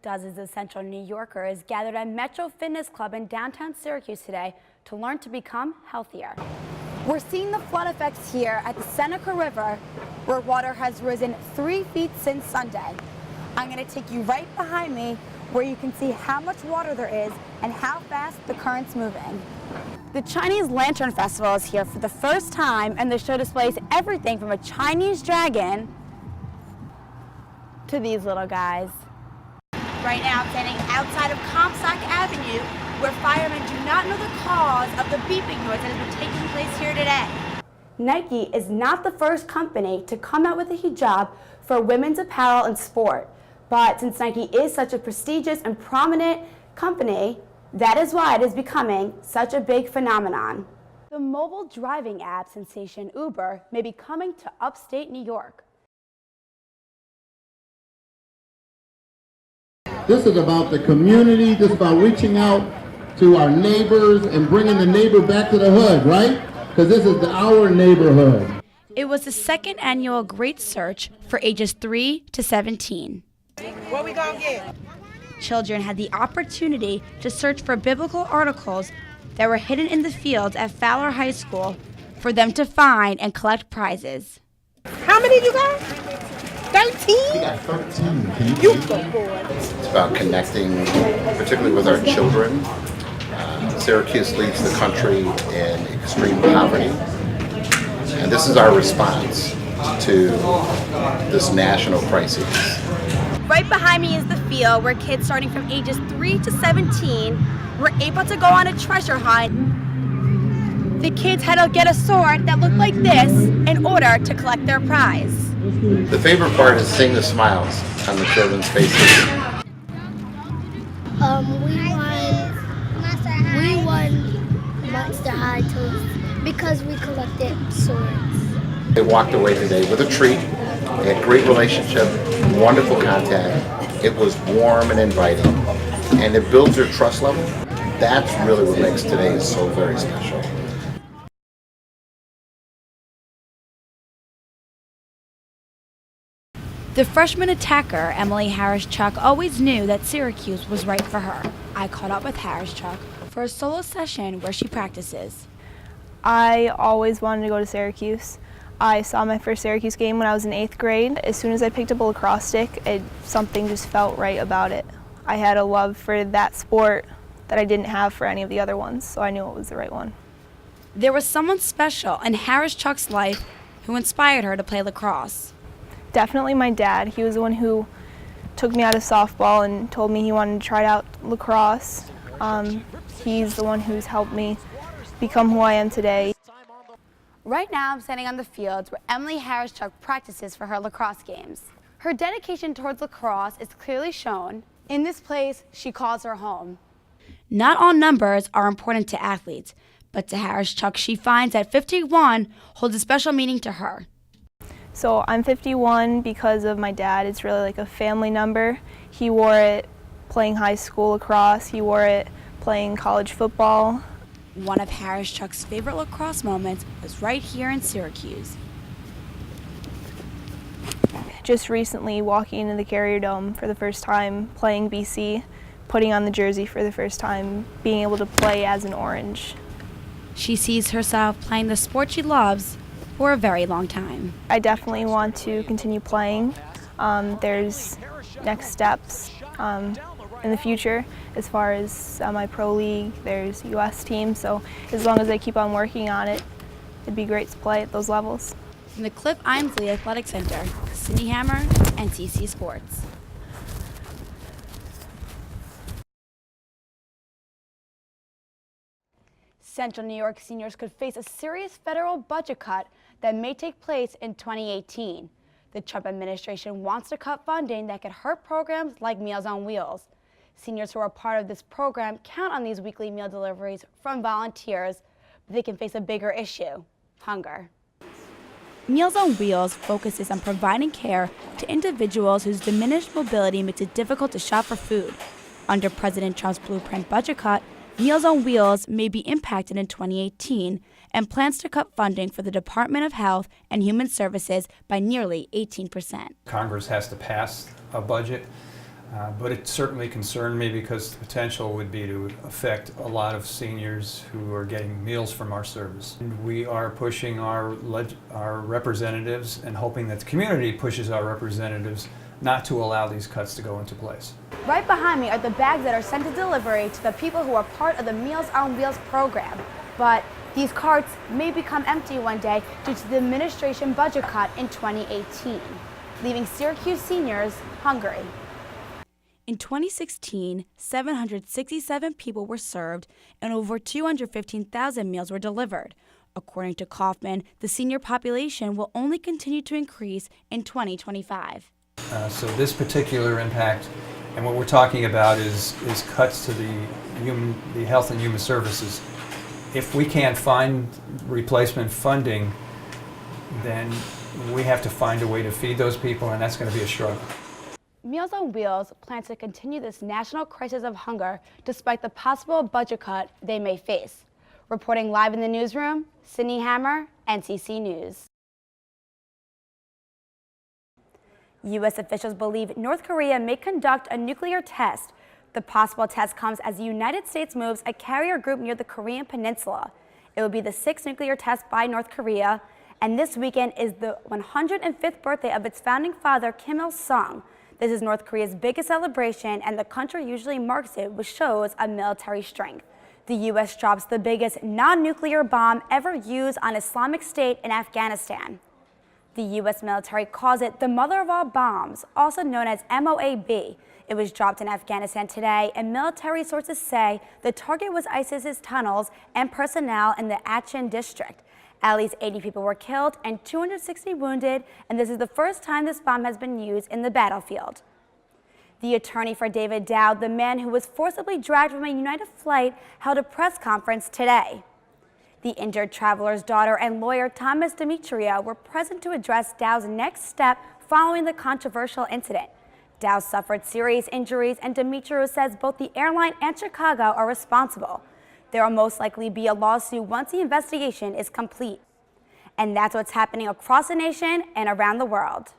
Dozens of Central New Yorkers gathered at Metro Fitness Club in downtown Syracuse today to learn to become healthier. We're seeing the flood effects here at the Seneca River, where water has risen 3 feet since Sunday. I'm going to take you right behind me where you can see how much water there is and how fast the current's moving. The Chinese Lantern Festival is here for the first time, and the show displays everything from a Chinese dragon to these little guys. Right now, I'm standing outside of Comstock Avenue, where firemen do not know the cause of the beeping noise that has been taking place here today. Nike is not the first company to come out with a hijab for women's apparel and sport. But since Nike is such a prestigious and prominent company, that is why it is becoming such a big phenomenon. The mobile driving app sensation Uber may be coming to upstate New York. This is about the community. This is about reaching out to our neighbors and bringing the neighbor back to the hood, right? Because this is our neighborhood. It was the second annual Great Search for ages 3 to 17. What we gonna get? Children had the opportunity to search for biblical articles that were hidden in the fields at Fowler High School for them to find and collect prizes. How many you got? 13? We got 13. You go for it. It's about connecting, particularly with our children. Syracuse leads the country in extreme poverty, and this is our response to this national crisis. Right behind me is the field where kids starting from ages 3 to 17 were able to go on a treasure hunt. The kids had to get a sword that looked like this in order to collect their prize. The favorite part is seeing the smiles on the children's faces. We won Monster High because we collected swords. They walked away today with a treat. They had great relationship, wonderful contact. It was warm and inviting, and it builds your trust level. That's really what makes today so very special. The freshman attacker, Emily Harris-Chuck, always knew that Syracuse was right for her. I caught up with Harris-Chuck for a solo session where she practices. I always wanted to go to Syracuse. I saw my first Syracuse game when I was in 8th grade. As soon as I picked up a lacrosse stick, something just felt right about it. I had a love for that sport that I didn't have for any of the other ones, so I knew it was the right one. There was someone special in Harris-Chuck's life who inspired her to play lacrosse. Definitely my dad. He was the one who took me out of softball and told me he wanted to try out lacrosse. He's the one who's helped me become who I am today. Right now, I'm standing on the fields where Emily Harris-Chuck practices for her lacrosse games. Her dedication towards lacrosse is clearly shown. In this place, she calls her home. Not all numbers are important to athletes, but to Harris-Chuck, she finds that 51 holds a special meaning to her. So I'm 51 because of my dad. It's really like a family number. He wore it playing high school lacrosse. He wore it playing college football. One of Harris-Chuck's favorite lacrosse moments was right here in Syracuse. Just recently walking into the Carrier Dome for the first time, playing BC, putting on the jersey for the first time, being able to play as an Orange. She sees herself playing the sport she loves for a very long time. I definitely want to continue playing. There's next steps in the future as far as semi-pro league, there's US team, so as long as I keep on working on it, it'd be great to play at those levels. From the Cliff Imesley Athletic Center, Sydney Hammer, NCC Sports. Central New York seniors could face a serious federal budget cut that may take place in 2018. The Trump administration wants to cut funding that could hurt programs like Meals on Wheels. Seniors who are part of this program count on these weekly meal deliveries from volunteers, but they can face a bigger issue: hunger. Meals on Wheels focuses on providing care to individuals whose diminished mobility makes it difficult to shop for food. Under President Trump's blueprint budget cut, Meals on Wheels may be impacted in 2018 and plans to cut funding for the Department of Health and Human Services by nearly 18%. Congress has to pass a budget. But it certainly concerned me because the potential would be to affect a lot of seniors who are getting meals from our service. And we are pushing our representatives and hoping that the community pushes our representatives not to allow these cuts to go into place. Right behind me are the bags that are sent to delivery to the people who are part of the Meals on Wheels program. But these carts may become empty one day due to the administration budget cut in 2018, leaving Syracuse seniors hungry. In 2016, 767 people were served and over 215,000 meals were delivered. According to Kaufman, the senior population will only continue to increase in 2025. So this particular impact, and what we're talking about is cuts to the health and human services. If we can't find replacement funding, then we have to find a way to feed those people, and that's going to be a struggle. Meals on Wheels plans to continue this national crisis of hunger despite the possible budget cut they may face. Reporting live in the newsroom, Sydney Hammer, NCC News. U.S. officials believe North Korea may conduct a nuclear test. The possible test comes as the United States moves a carrier group near the Korean Peninsula. It will be the 6th nuclear test by North Korea, and this weekend is the 105th birthday of its founding father, Kim Il-sung. This is North Korea's biggest celebration, and the country usually marks it with shows of military strength. The U.S. drops the biggest non-nuclear bomb ever used on Islamic State in Afghanistan. The U.S. military calls it the mother of all bombs, also known as MOAB. It was dropped in Afghanistan today, and military sources say the target was ISIS's tunnels and personnel in the Achin district. At least 80 people were killed and 260 wounded, and this is the first time this bomb has been used in the battlefield. The attorney for David Dowd, the man who was forcibly dragged from a United flight, held a press conference today. The injured traveler's daughter and lawyer Thomas Demetria were present to address Dowd's next step following the controversial incident. Dowd suffered serious injuries, and Demetria says both the airline and Chicago are responsible. There will most likely be a lawsuit once the investigation is complete. And that's what's happening across the nation and around the world.